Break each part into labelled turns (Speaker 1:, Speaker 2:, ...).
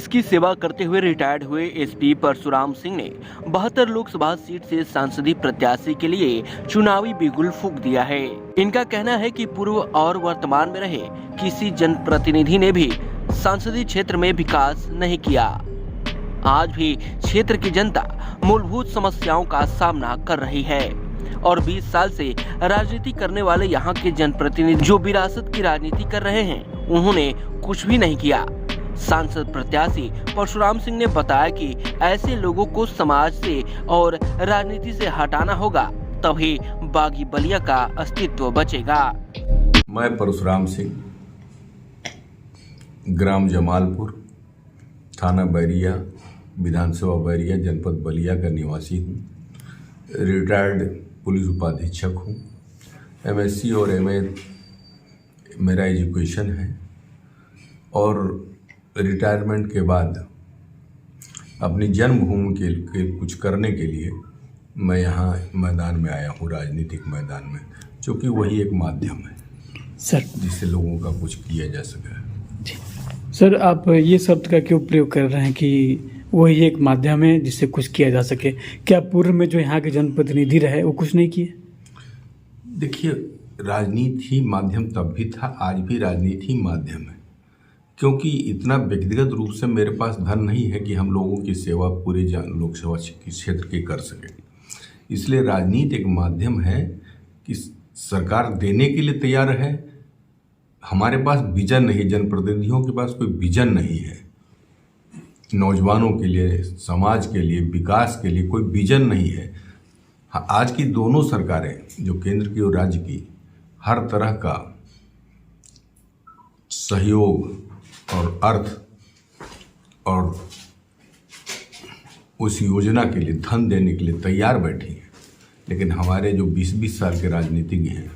Speaker 1: देश की सेवा करते हुए रिटायर्ड हुए एसपी परशुराम सिंह ने 72 लोकसभा सीट से सांसदीय प्रत्याशी के लिए चुनावी बिगुल फूंक दिया है। इनका कहना है कि पूर्व और वर्तमान में रहे किसी जनप्रतिनिधि ने भी संसदीय क्षेत्र में विकास नहीं किया। आज भी क्षेत्र की जनता मूलभूत समस्याओं का सामना कर रही है और 20 साल से राजनीति करने वाले यहाँ के जनप्रतिनिधि जो विरासत की राजनीति कर रहे हैं, उन्होंने कुछ भी नहीं किया। सांसद प्रत्याशी परशुराम सिंह ने बताया कि ऐसे लोगों को समाज से और राजनीति से हटाना होगा, तभी बागी बलिया का अस्तित्व बचेगा।
Speaker 2: मैं परशुराम सिंह, ग्राम जमालपुर, थाना बैरिया, विधानसभा बैरिया, जनपद बलिया का निवासी हूँ। रिटायर्ड पुलिस उपाधीक्षक हूँ। एमएससी और एमए मेरा एजुकेशन है और रिटायरमेंट के बाद अपनी जन्मभूमि के कुछ करने के लिए मैं यहाँ मैदान में आया हूँ, राजनीतिक मैदान में, क्योंकि वही एक माध्यम है
Speaker 3: सर
Speaker 2: जिससे लोगों का कुछ किया जा सके।
Speaker 3: सर, आप ये शब्द का क्यों प्रयोग कर रहे हैं कि वही एक माध्यम है जिससे कुछ किया जा सके? क्या पूर्व में जो यहाँ के जनप्रतिनिधि रहे वो कुछ नहीं किए?
Speaker 2: देखिए, राजनीति माध्यम तब भी था, आज भी राजनीति माध्यम है, क्योंकि इतना व्यक्तिगत रूप से मेरे पास धन नहीं है कि हम लोगों की सेवा पूरे लोकसभा क्षेत्र की कर सके। इसलिए राजनीति एक माध्यम है कि सरकार देने के लिए तैयार है। हमारे पास विजन नहीं, जनप्रतिनिधियों के पास कोई विजन नहीं है। नौजवानों के लिए, समाज के लिए, विकास के लिए कोई विजन नहीं है। आज की दोनों सरकारें, जो केंद्र की और राज्य की, हर तरह का सहयोग और अर्थ और उस योजना के लिए धन देने के लिए तैयार बैठी है। लेकिन हमारे जो 20-20 साल के राजनीतिज्ञ हैं,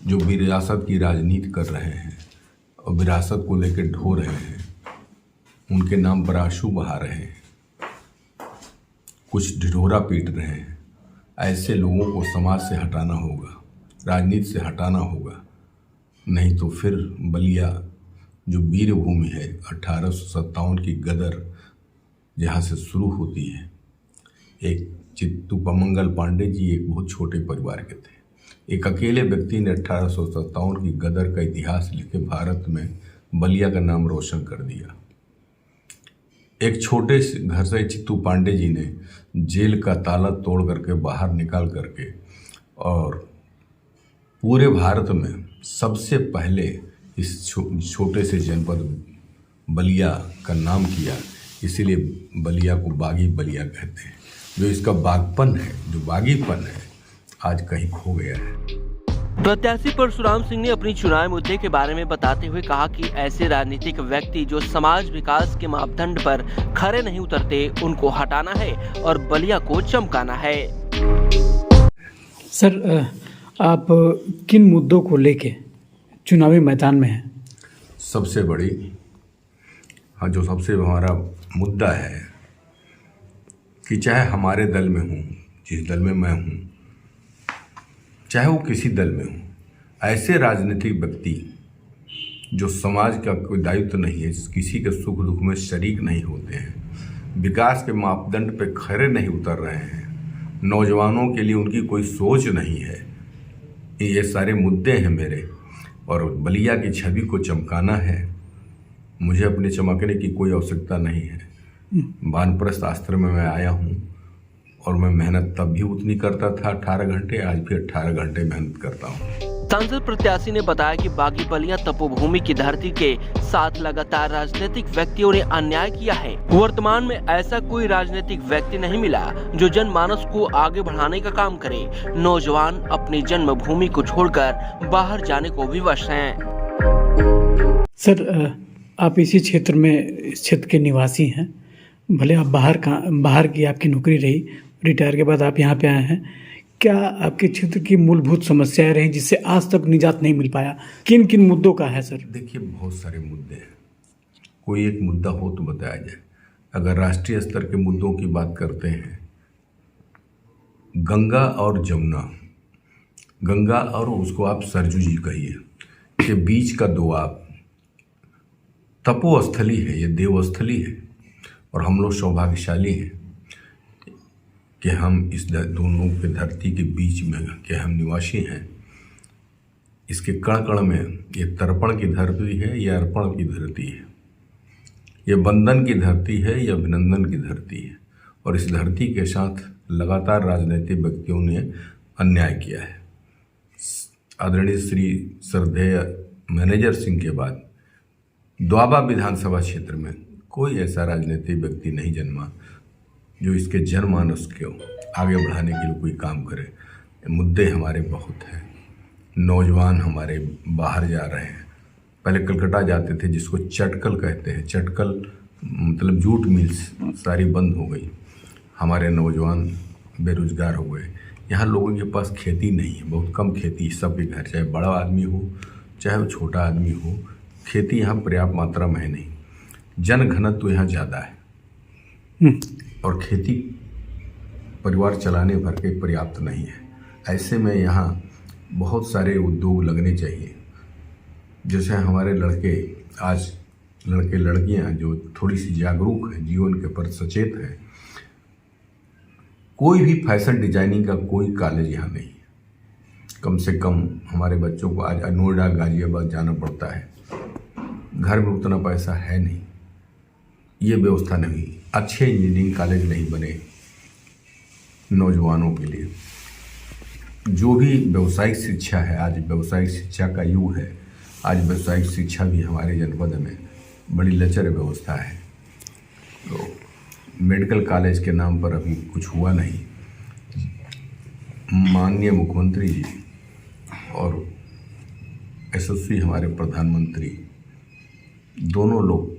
Speaker 2: जो विरासत की राजनीति कर रहे हैं और विरासत को लेकर ढो रहे हैं, उनके नाम पर आंसू बहा रहे हैं, कुछ ढिढोरा पीट रहे हैं, ऐसे लोगों को समाज से हटाना होगा, राजनीति से हटाना होगा। नहीं तो फिर बलिया जो वीर भूमि है, 1857 की गदर जहाँ से शुरू होती है। एक चित्तूपमंगल पांडे जी एक बहुत छोटे परिवार के थे। एक अकेले व्यक्ति ने 1857 की गदर का इतिहास लिख के भारत में बलिया का नाम रोशन कर दिया। एक छोटे से घर से चित्तू पांडे जी ने जेल का ताला तोड़ करके बाहर निकाल करके और पूरे भारत में सबसे पहले इस छोटे से जनपद बलिया का नाम किया। इसीलिए बलिया को बागी बलिया कहते हैं। जो इसका बागपन है, जो बागीपन है, आज कहीं खो गया है।
Speaker 1: प्रत्याशी परशुराम सिंह ने अपनी चुनावी मुद्दे के बारे में बताते हुए कहा कि ऐसे राजनीतिक व्यक्ति जो समाज विकास के मापदंड पर खरे नहीं उतरते, उनको हटाना है और बलिया को चमकाना है।
Speaker 3: सर, आप किन मुद्दों को लेके चुनावी मैदान में हैं?
Speaker 2: सबसे बड़ी जो सबसे हमारा मुद्दा है कि चाहे हमारे दल में हूँ, जिस दल में मैं हूँ, चाहे वो किसी दल में हूँ, ऐसे राजनीतिक व्यक्ति जो समाज का कोई दायित्व नहीं है, किसी के सुख दुख में शरीक नहीं होते हैं, विकास के मापदंड पे खरे नहीं उतर रहे हैं, नौजवानों के लिए उनकी कोई सोच नहीं है, ये सारे मुद्दे हैं मेरे। और बलिया की छवि को चमकाना है। मुझे अपने चमकने की कोई आवश्यकता नहीं है। वानप्रस्थ आश्रम में मैं आया हूँ और मैं मेहनत तब भी उतनी करता था 18 घंटे, आज भी 18 घंटे मेहनत करता हूँ।
Speaker 1: सांसद प्रत्याशी ने बताया कि बागी बलिया तपोभूमि की धरती के साथ लगातार राजनीतिक व्यक्तियों ने अन्याय किया है। वर्तमान में ऐसा कोई राजनीतिक व्यक्ति नहीं मिला जो जनमानस को आगे बढ़ाने का काम करे। नौजवान अपनी जन्मभूमि को छोड़कर बाहर जाने को विवश हैं।
Speaker 3: सर, आप इसी क्षेत्र में, इस क्षेत्र के निवासी हैं, भले आप बाहर की आपकी नौकरी रही, रिटायर के बाद आप यहाँ पे आए हैं। क्या आपके क्षेत्र की मूलभूत समस्याएं रही जिससे आज तक निजात नहीं मिल पाया? किन किन मुद्दों का है सर?
Speaker 2: देखिए, बहुत सारे मुद्दे हैं। कोई एक मुद्दा हो तो बताया जाए। अगर राष्ट्रीय स्तर के मुद्दों की बात करते हैं, गंगा और जमुना, गंगा और उसको आप सरजू जी कहिए, के बीच का दोआब तपोस्थली है, ये देवस्थली है। और हम लोग सौभाग्यशाली हैं कि हम इस दोनों के धरती के बीच में के हम निवासी हैं। इसके कण कण में ये तर्पण की धरती है, ये अर्पण की धरती है, ये बंधन की धरती है, ये अभिनंदन की धरती है। और इस धरती के साथ लगातार राजनीतिक व्यक्तियों ने अन्याय किया है। आदरणीय श्री श्रद्धेय मैनेजर सिंह के बाद द्वाबा विधानसभा क्षेत्र में कोई ऐसा राजनीतिक व्यक्ति नहीं जन्मा जो इसके जनमानस को आगे बढ़ाने के लिए कोई काम करे। मुद्दे हमारे बहुत हैं, नौजवान हमारे बाहर जा रहे हैं। पहले कलकत्ता जाते थे, जिसको चटकल कहते हैं, चटकल मतलब जूट मिल्स सारी बंद हो गई। हमारे नौजवान बेरोजगार हो गए। यहाँ लोगों के पास खेती नहीं है, बहुत कम खेती सबके घर, चाहे बड़ा आदमी हो चाहे वो छोटा आदमी हो, खेती यहाँ पर्याप्त मात्रा में है नहीं। जन घनत्व तो यहाँ ज़्यादा है और खेती परिवार चलाने भर के पर्याप्त नहीं है। ऐसे में यहाँ बहुत सारे उद्योग लगने चाहिए। जैसे हमारे लड़के आज लड़के लड़कियाँ जो थोड़ी सी जागरूक हैं, जीवन के प्रति सचेत हैं, कोई भी फैशन डिजाइनिंग का कोई कॉलेज यहाँ नहीं है। कम से कम हमारे बच्चों को आज नोएडा गाजियाबाद जाना पड़ता है, घर में उतना पैसा है नहीं, ये व्यवस्था नहीं, अच्छे इंजीनियरिंग कॉलेज नहीं बने नौजवानों के लिए। जो भी व्यावसायिक शिक्षा है, आज व्यावसायिक शिक्षा का युग है। आज व्यावसायिक शिक्षा भी हमारे जनपद में बड़ी लचर व्यवस्था है। तो मेडिकल कॉलेज के नाम पर अभी कुछ हुआ नहीं। माननीय मुख्यमंत्री जी और यशस्वी हमारे प्रधानमंत्री दोनों लोग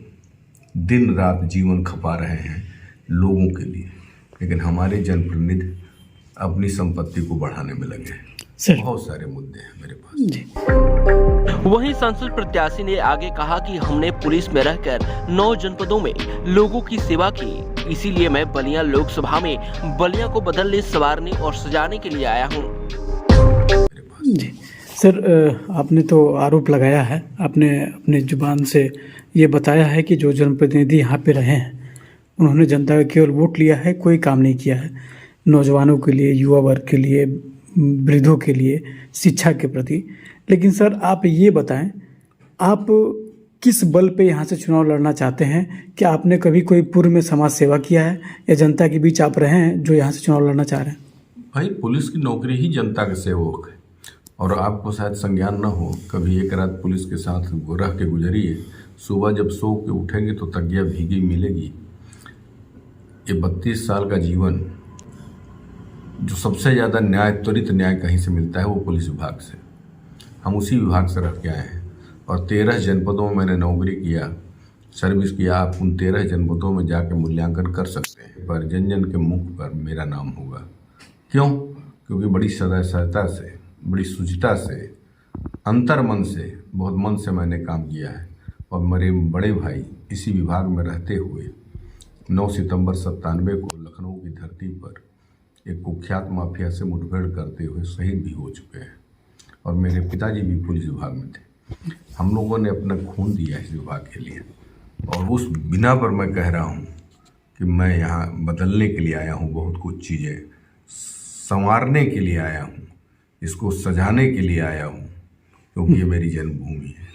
Speaker 2: दिन रात जीवन खपा रहे हैं लोगों के लिए, लेकिन हमारे जनप्रतिनिधि अपनी संपत्ति को बढ़ाने में लगे हैं। बहुत सारे मुद्दे हैं मेरे पास जी।
Speaker 1: वहीं संसद प्रत्याशी ने आगे कहा कि हमने पुलिस में रहकर 9 जनपदों में लोगों की सेवा की, इसीलिए मैं बलिया लोकसभा में बलिया को बदलने, संवारने और सजाने के लिए आया हूँ।
Speaker 3: जी सर, आपने तो आरोप लगाया है, आपने अपने जुबान से ये बताया है कि जो जनप्रतिनिधि यहाँ पे रहे हैं उन्होंने जनता का केवल वोट लिया है, कोई काम नहीं किया है नौजवानों के लिए, युवा वर्ग के लिए, वृद्धों के लिए, शिक्षा के प्रति। लेकिन सर आप ये बताएं, आप किस बल पे यहाँ से चुनाव लड़ना चाहते हैं? क्या आपने कभी कोई पूर्व में समाज सेवा किया है या जनता के बीच आप रहे हैं जो यहाँ से चुनाव लड़ना चाह रहे हैं?
Speaker 2: भाई, पुलिस की नौकरी ही जनता के सेवक है। और आपको शायद संज्ञान न हो, कभी एक रात पुलिस के साथ रह के गुजरिए, सुबह जब सो के उठेंगे तो तकिया भीगी मिलेगी। ये 32 साल का जीवन, जो सबसे ज़्यादा न्याय, त्वरित न्याय कहीं से मिलता है वो पुलिस विभाग से। हम उसी विभाग से रह के आए हैं और 13 जनपदों में मैंने नौकरी किया, सर्विस किया। आप उन 13 जनपदों में जाके मूल्यांकन कर सकते हैं, पर जन जन के मुख पर मेरा नाम होगा। क्यों? क्योंकि बड़ी सदाचारता से, बड़ी शुचिता से, अंतर मन से, बहुत मन से मैंने काम किया है। और मेरे बड़े भाई इसी विभाग में रहते हुए 9 सितंबर 97 को लखनऊ की धरती पर एक कुख्यात माफिया से मुठभेड़ करते हुए शहीद भी हो चुके हैं। और मेरे पिताजी भी पुलिस विभाग में थे। हम लोगों ने अपना खून दिया इस विभाग के लिए, और उस बिना पर मैं कह रहा हूँ कि मैं यहाँ बदलने के लिए आया हूँ, बहुत कुछ चीज़ें संवारने के लिए आया हूँ, इसको सजाने के लिए आया हूँ, क्योंकि ये मेरी जन्मभूमि है।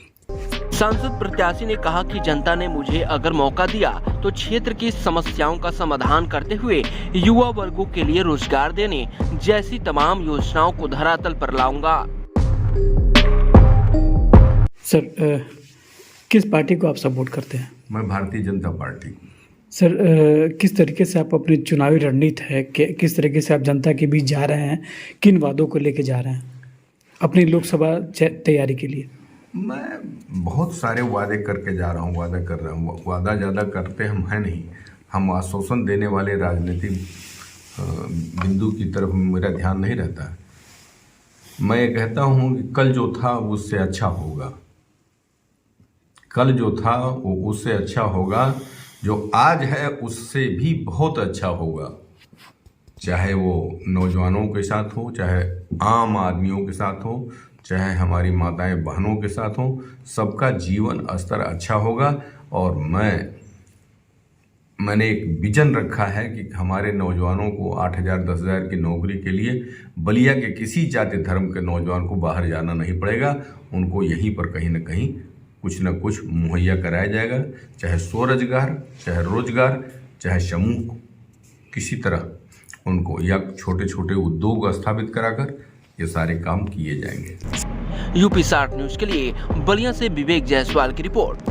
Speaker 1: सांसद प्रत्याशी ने कहा कि जनता ने मुझे अगर मौका दिया तो क्षेत्र की समस्याओं का समाधान करते हुए युवा वर्गों के लिए रोजगार देने जैसी तमाम योजनाओं को धरातल पर लाऊंगा।
Speaker 3: सर, किस पार्टी को आप सपोर्ट करते हैं?
Speaker 2: मैं भारतीय जनता पार्टी।
Speaker 3: सर, किस तरीके से आप अपनी चुनावी रणनीति है, किस तरीके से आप जनता के बीच जा रहे हैं, किन वादों को लेके जा रहे हैं अपनी लोकसभा तैयारी के लिए?
Speaker 2: मैं बहुत सारे वादे करके जा रहा हूँ, वादा कर रहा हूँ। वादा ज़्यादा करते हम हैं नहीं, हम आश्वासन देने वाले राजनीतिक बिंदु की तरफ मेरा ध्यान नहीं रहता। मैं ये कहता हूँ कि कल जो था उससे अच्छा होगा, कल जो था वो उससे अच्छा होगा, जो आज है उससे भी बहुत अच्छा होगा। चाहे वो नौजवानों के साथ हो, चाहे आम आदमियों के साथ हो, चाहे हमारी माताएं बहनों के साथ हो, सबका जीवन स्तर अच्छा होगा और मैंने एक विजन रखा है कि हमारे नौजवानों को 8,000 10,000 की नौकरी के लिए बलिया के किसी जाति धर्म के नौजवान को बाहर जाना नहीं पड़ेगा। उनको यहीं पर कहीं ना कहीं कुछ न कुछ मुहैया कराया जाएगा, चाहे स्वरोजगार, चाहे रोजगार, चाहे समूह किसी तरह उनको या छोटे छोटे उद्योग स्थापित कराकर ये सारे काम किए जाएंगे।
Speaker 1: यूपी 60 न्यूज के लिए बलिया से विवेक जायसवाल की रिपोर्ट।